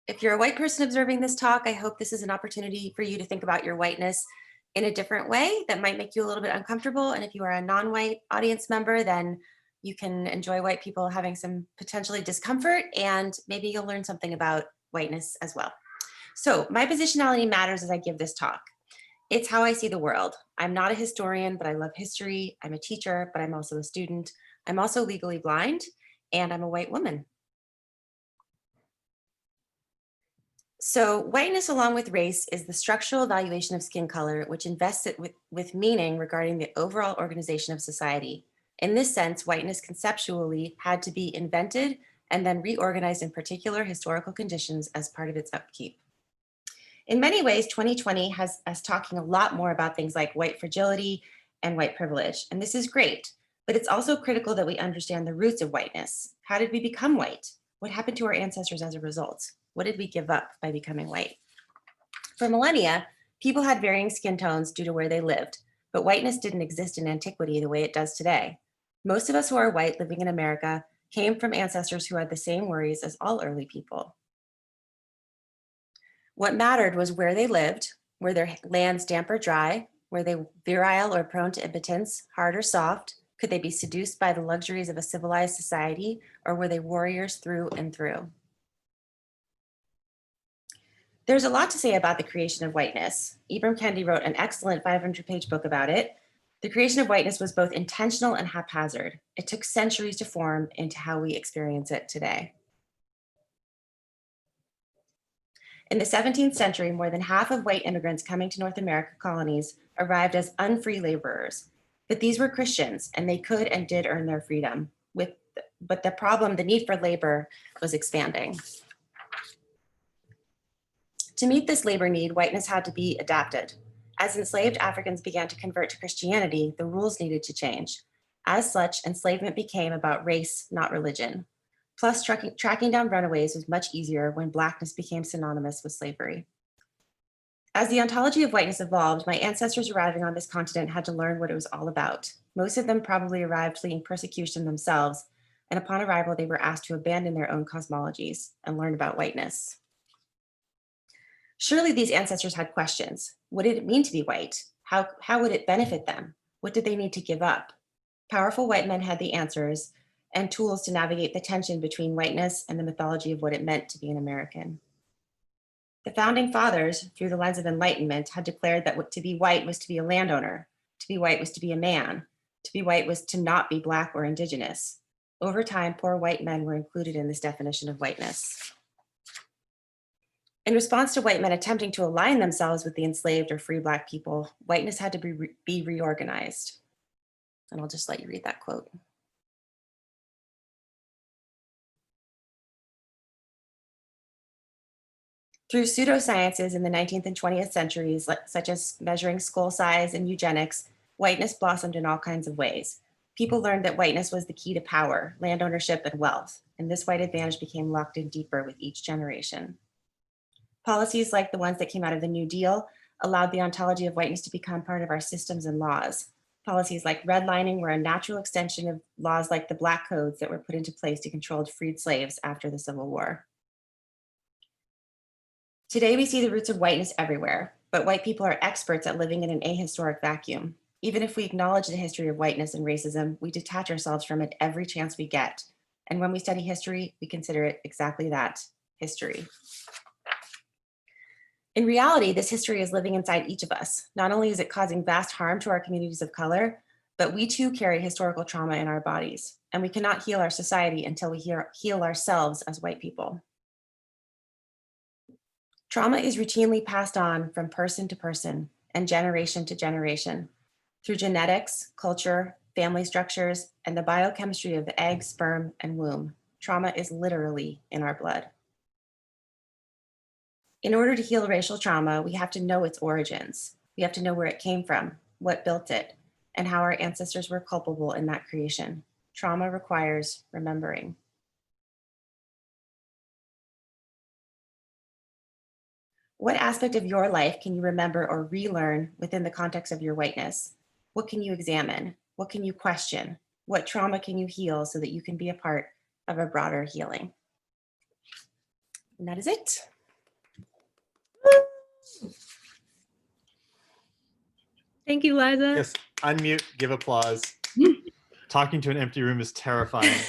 If you're a white person observing this talk, I hope this is an opportunity for you to think about your whiteness in a different way that might make you a little bit uncomfortable. And if you are a non-white audience member, then you can enjoy white people having some potentially discomfort, and maybe you'll learn something about whiteness as well. So my positionality matters as I give this talk. It's how I see the world. I'm not a historian, but I love history. I'm a teacher, but I'm also a student. I'm also legally blind, and I'm a white woman. So whiteness along with race is the structural evaluation of skin color, which invests it with meaning regarding the overall organization of society. In this sense, whiteness conceptually had to be invented and then reorganized in particular historical conditions as part of its upkeep. In many ways, 2020 has us talking a lot more about things like white fragility and white privilege, and this is great, but it's also critical that we understand the roots of whiteness. How did we become white? What happened to our ancestors as a result? What did we give up by becoming white? For millennia, people had varying skin tones due to where they lived, but whiteness didn't exist in antiquity the way it does today. Most of us who are white living in America came from ancestors who had the same worries as all early people. What mattered was where they lived. Were their lands damp or dry? Were they virile or prone to impotence, hard or soft? Could they be seduced by the luxuries of a civilized society, or were they warriors through and through? There's a lot to say about the creation of whiteness. Ibram Kendi wrote an excellent 500-page book about it. The creation of whiteness was both intentional and haphazard. It took centuries to form into how we experience it today. In the 17th century, more than half of white immigrants coming to North American colonies arrived as unfree laborers. But these were Christians, and they could and did earn their freedom. But the need for labor was expanding. To meet this labor need, whiteness had to be adapted. As enslaved Africans began to convert to Christianity, the rules needed to change. As such, enslavement became about race, not religion. Plus, tracking down runaways was much easier when Blackness became synonymous with slavery. As the ontology of whiteness evolved, my ancestors arriving on this continent had to learn what it was all about. Most of them probably arrived fleeing persecution themselves, and upon arrival, they were asked to abandon their own cosmologies and learn about whiteness. Surely these ancestors had questions. What did it mean to be white? How would it benefit them? What did they need to give up? Powerful white men had the answers and tools to navigate the tension between whiteness and the mythology of what it meant to be an American. The founding fathers, through the lens of enlightenment, had declared that to be white was to be a landowner, to be white was to be a man, to be white was to not be Black or indigenous. Over time, poor white men were included in this definition of whiteness. In response to white men attempting to align themselves with the enslaved or free Black people, whiteness had to be reorganized. And I'll just let you read that quote. Through pseudosciences in the 19th and 20th centuries, such as measuring skull size and eugenics, whiteness blossomed in all kinds of ways. People learned that whiteness was the key to power, land ownership, and wealth, and this white advantage became locked in deeper with each generation. Policies like the ones that came out of the New Deal allowed the ontology of whiteness to become part of our systems and laws. Policies like redlining were a natural extension of laws like the Black Codes that were put into place to control freed slaves after the Civil War. Today, we see the roots of whiteness everywhere, but white people are experts at living in an ahistoric vacuum. Even if we acknowledge the history of whiteness and racism, we detach ourselves from it every chance we get. And when we study history, we consider it exactly that, history. In reality, this history is living inside each of us. Not only is it causing vast harm to our communities of color, but we too carry historical trauma in our bodies, and we cannot heal our society until we heal ourselves as white people. Trauma is routinely passed on from person to person and generation to generation through genetics, culture, family structures, and the biochemistry of the egg, sperm, and womb. Trauma is literally in our blood. In order to heal racial trauma, we have to know its origins. We have to know where it came from, what built it, and how our ancestors were culpable in that creation. Trauma requires remembering. What aspect of your life can you remember or relearn within the context of your whiteness? What can you examine? What can you question? What trauma can you heal so that you can be a part of a broader healing? And that is it. Thank you, Liza. Yes, unmute, give applause. Talking to an empty room is terrifying.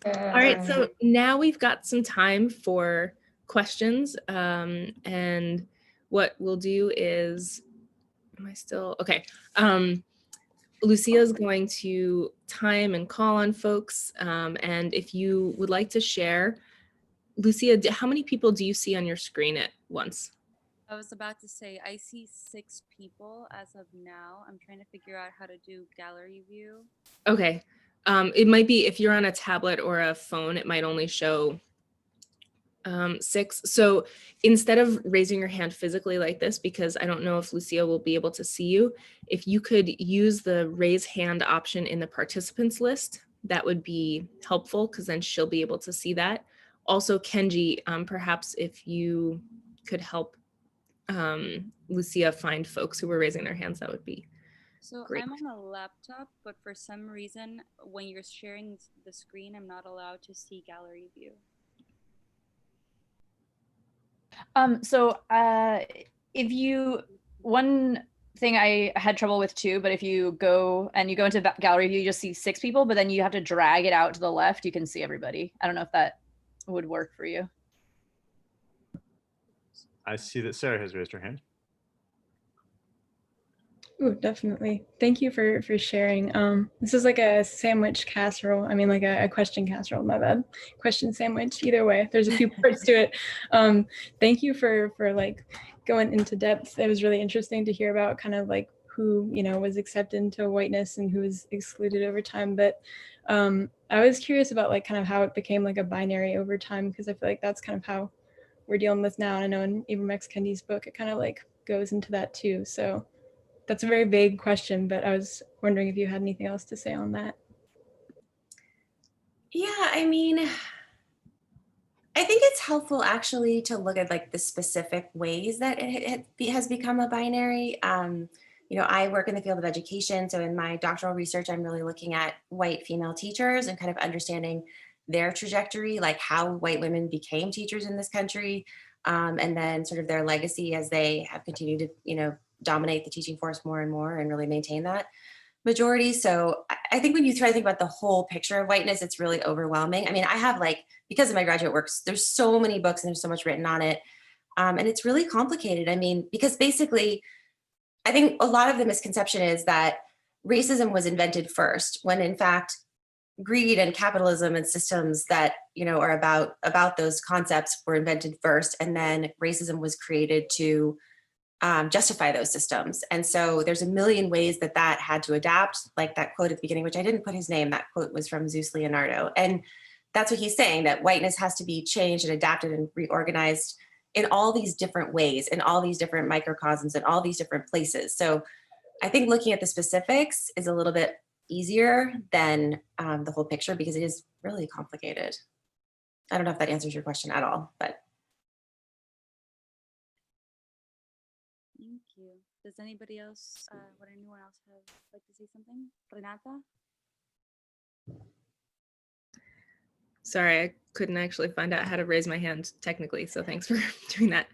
All right, so now we've got some time for questions. And what we'll do is, am I still, okay. Lucia is going to time and call on folks. And if you would like to share, Lucia, how many people do you see on your screen at once? I was about to say, I see 6 people as of now. I'm trying to figure out how to do gallery view. Okay. It might be, if you're on a tablet or a phone, it might only show 6. So instead of raising your hand physically like this, because I don't know if Lucia will be able to see you, if you could use the raise hand option in the participants list, that would be helpful, because then she'll be able to see that. Also, Kenji, perhaps if you could help Lucia find folks who were raising their hands, that would be So great. I'm on a laptop, but for some reason, when you're sharing the screen, I'm not allowed to see gallery view. If you, one thing I had trouble with too, but if you go into gallery view, you just see 6 people, but then you have to drag it out to the left, you can see everybody. I don't know if that would work for you. I see that Sarah has raised her hand. Ooh, definitely. Thank you for sharing. This is like a sandwich casserole. I mean, like a question casserole, my bad. Question sandwich, either way. There's a few parts to it. Thank you for like going into depth. It was really interesting to hear about kind of like who, you know, was accepted into whiteness and who was excluded over time. But I was curious about like kind of how it became like a binary over time, because I feel like that's kind of how we're dealing with now. And I know in Ibram Kendi's book, it kind of like goes into that too. So that's a very vague question, but I was wondering if you had anything else to say on that. Yeah, I mean, I think it's helpful actually to look at like the specific ways that it has become a binary. You know, I work in the field of education. So in my doctoral research, I'm really looking at white female teachers and kind of understanding their trajectory, like how white women became teachers in this country, and then sort of their legacy as they have continued to, you know, dominate the teaching force more and more and really maintain that majority. So I think when you try to think about the whole picture of whiteness, it's really overwhelming. I mean, I have like, because of my graduate works, there's so many books and there's so much written on it. And it's really complicated. I mean, because basically, I think a lot of the misconception is that racism was invented first, when in fact, greed and capitalism and systems that, you know, are about those concepts were invented first. And then racism was created to justify those systems. And so there's a million ways that that had to adapt, like that quote at the beginning, which I didn't put his name, that quote was from Zeus Leonardo. And that's what he's saying, that whiteness has to be changed and adapted and reorganized in all these different ways, in all these different microcosms, in all these different places. So I think looking at the specifics is a little bit easier than the whole picture, because it is really complicated. I don't know if that answers your question at all, but. Thank you. Does anybody else, would anyone else like to say something? Renata? Sorry, I couldn't actually find out how to raise my hand technically, so thanks for doing that.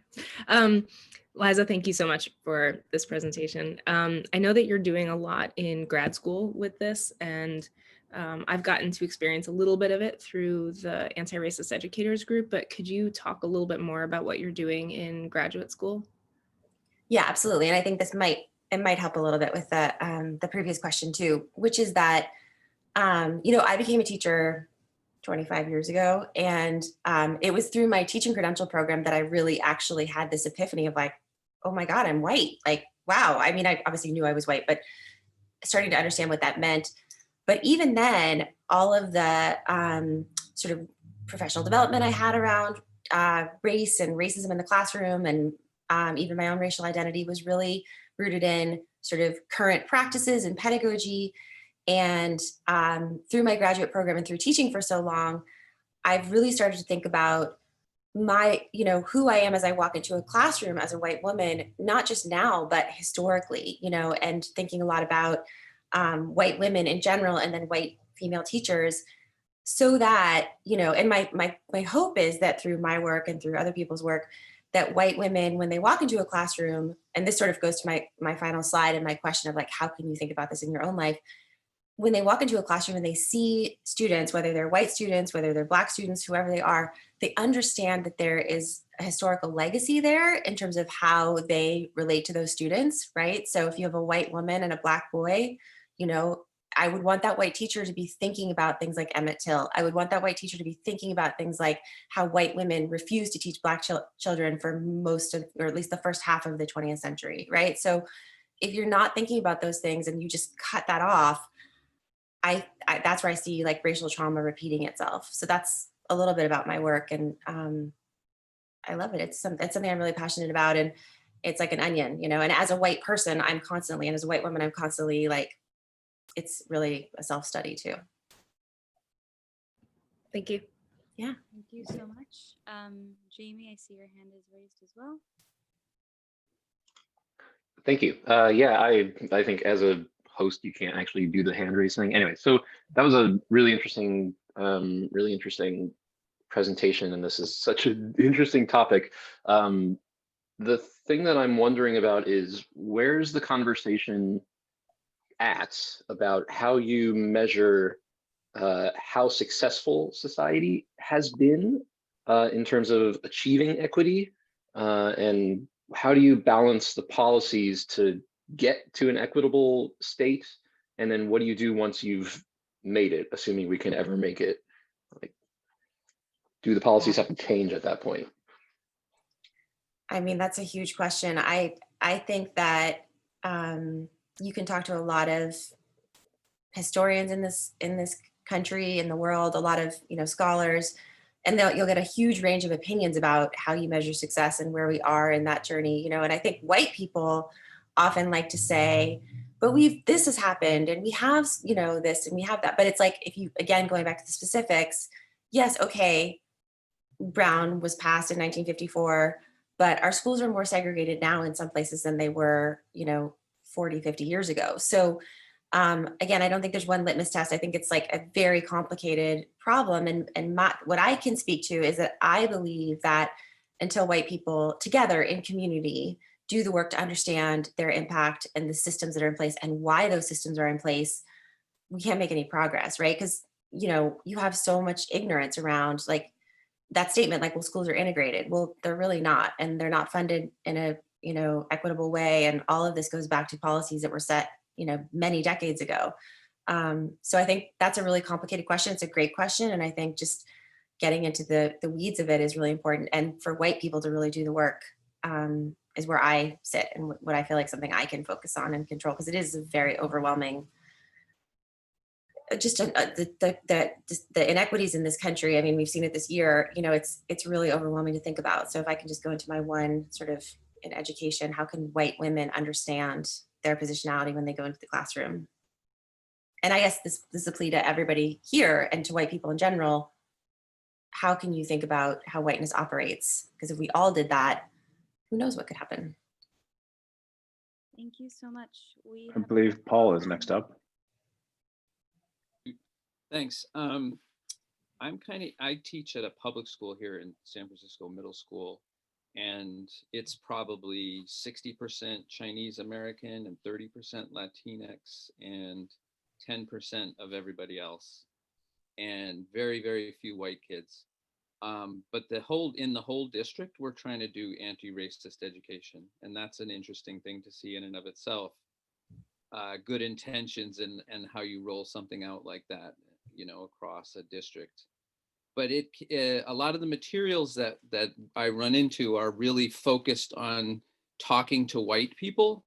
Liza, thank you so much for this presentation. I know that you're doing a lot in grad school with this, and I've gotten to experience a little bit of it through the Anti-Racist Educators group, but could you talk a little bit more about what you're doing in graduate school? Yeah, absolutely. And I think this might help a little bit with the previous question too, which is that, you know, I became a teacher 25 years ago. And it was through my teaching credential program that I really actually had this epiphany of like, oh my God, I'm white. Like, wow. I mean, I obviously knew I was white, but starting to understand what that meant. But even then, all of the sort of professional development I had around race and racism in the classroom, and even my own racial identity, was really rooted in sort of current practices and pedagogy. And through my graduate program and through teaching for so long, I've really started to think about my, you know, who I am as I walk into a classroom as a white woman, not just now, but historically, you know, and thinking a lot about white women in general, and then white female teachers, so that, you know, and my hope is that through my work and through other people's work, that white women, when they walk into a classroom, and this sort of goes to my final slide and my question of like, how can you think about this in your own life? When they walk into a classroom and they see students, whether they're white students, whether they're Black students, whoever they are, they understand that there is a historical legacy there in terms of how they relate to those students, right? So if you have a white woman and a Black boy, you know, I would want that white teacher to be thinking about things like Emmett Till. I would want that white teacher to be thinking about things like how white women refused to teach Black children for most of, or at least the first half of the 20th century, right? So if you're not thinking about those things and you just cut that off, I that's where I see like racial trauma repeating itself. So that's a little bit about my work, and I love it. It's something I'm really passionate about, and it's like an onion, you know. And as a white person, I'm constantly, and as a white woman, I'm constantly like, it's really a self study too. Thank you. Yeah. Thank you so much. Jamie, I see your hand is raised as well. Thank you. Yeah, I think as a host, you can't actually do the hand raise thing. Anyway, so that was a really interesting presentation, and this is such an interesting topic. The thing that I'm wondering about is where's the conversation at about how you measure how successful society has been in terms of achieving equity, and how do you balance the policies to get to an equitable state, and then what do you do once you've made it, assuming we can ever make it? Like, do the policies have to change at that point? I mean, that's a huge question. I think that you can talk to a lot of historians in this country, in the world, a lot of, you know, scholars, and you'll get a huge range of opinions about how you measure success and where we are in that journey, you know. And I think white people often like to say, but this has happened and we have, you know, this and we have that. But it's like, if you, again, going back to the specifics, yes, okay, Brown was passed in 1954, but our schools are more segregated now in some places than they were, you know, 40, 50 years ago. So again, I don't think there's one litmus test. I think it's like a very complicated problem. And what I can speak to is that I believe that until white people together in community do the work to understand their impact and the systems that are in place and why those systems are in place, we can't make any progress, right? Because, you know, you have so much ignorance around like that statement, like, well, schools are integrated. Well, they're really not, and they're not funded in a, you know, equitable way. And all of this goes back to policies that were set, you know, many decades ago. So I think that's a really complicated question. It's a great question. And I think just getting into the weeds of it is really important. And for white people to really do the work is where I sit, and what I feel like something I can focus on and control, because it is a very overwhelming, just the inequities in this country. I mean, we've seen it this year, you know, it's really overwhelming to think about. So if I can just go into my one sort of in education, how can white women understand their positionality when they go into the classroom? And I guess this is a plea to everybody here and to white people in general. How can you think about how whiteness operates? Because if we all did that, who knows what could happen? Thank you so much. I believe Paul is next up. Thanks. I teach at a public school here in San Francisco Middle School, and it's probably 60% Chinese American and 30% Latinx and 10% of everybody else, and very, very few white kids. But in the whole district, we're trying to do anti-racist education, and that's an interesting thing to see in and of itself. Good intentions and how you roll something out like that, you know, across a district. But a lot of the materials that I run into are really focused on talking to white people.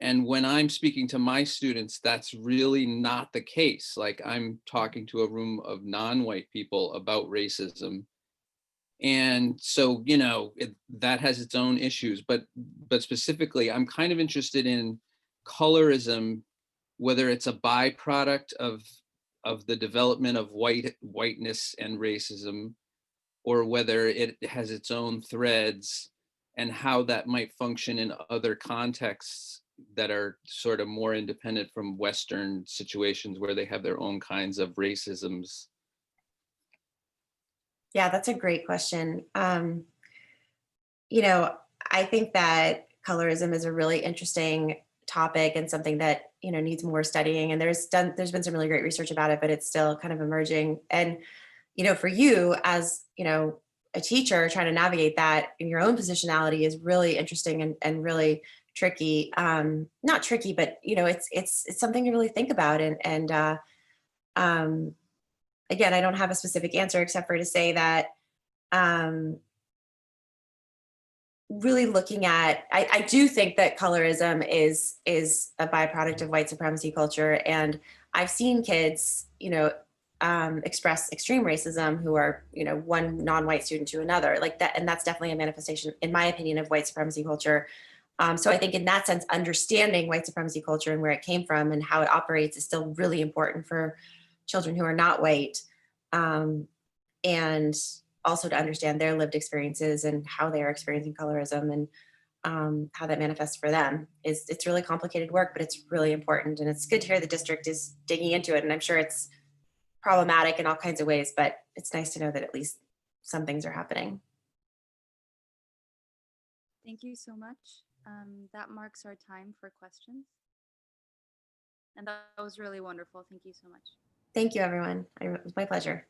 And when I'm speaking to my students, that's really not the case. Like, I'm talking to a room of non-white people about racism. And so, you know, that has its own issues, but specifically, I'm kind of interested in colorism, whether it's a byproduct of the development of whiteness and racism, or whether it has its own threads, and how that might function in other contexts that are sort of more independent from Western situations where they have their own kinds of racisms. Yeah, that's a great question. you know, I think that colorism is a really interesting topic and something that, you know, needs more studying. And there's been some really great research about it, but it's still kind of emerging. And, you know, for you as, you know, a teacher trying to navigate that in your own positionality is really interesting and really tricky. Not tricky, but, you know, it's something to really think about. Um, again, I don't have a specific answer except for to say that, really looking at, I do think that colorism is a byproduct of white supremacy culture. And I've seen kids, you know, express extreme racism who are, you know, one non-white student to another like that. And that's definitely a manifestation, in my opinion, of white supremacy culture. So I think in that sense, understanding white supremacy culture and where it came from and how it operates is still really important for children who are not white. And also to understand their lived experiences and how they are experiencing colorism and how that manifests for them it's really complicated work, but it's really important. And it's good to hear the district is digging into it. And I'm sure it's problematic in all kinds of ways, but it's nice to know that at least some things are happening. Thank you so much. That marks our time for questions. And that was really wonderful. Thank you so much. Thank you, everyone. It was my pleasure.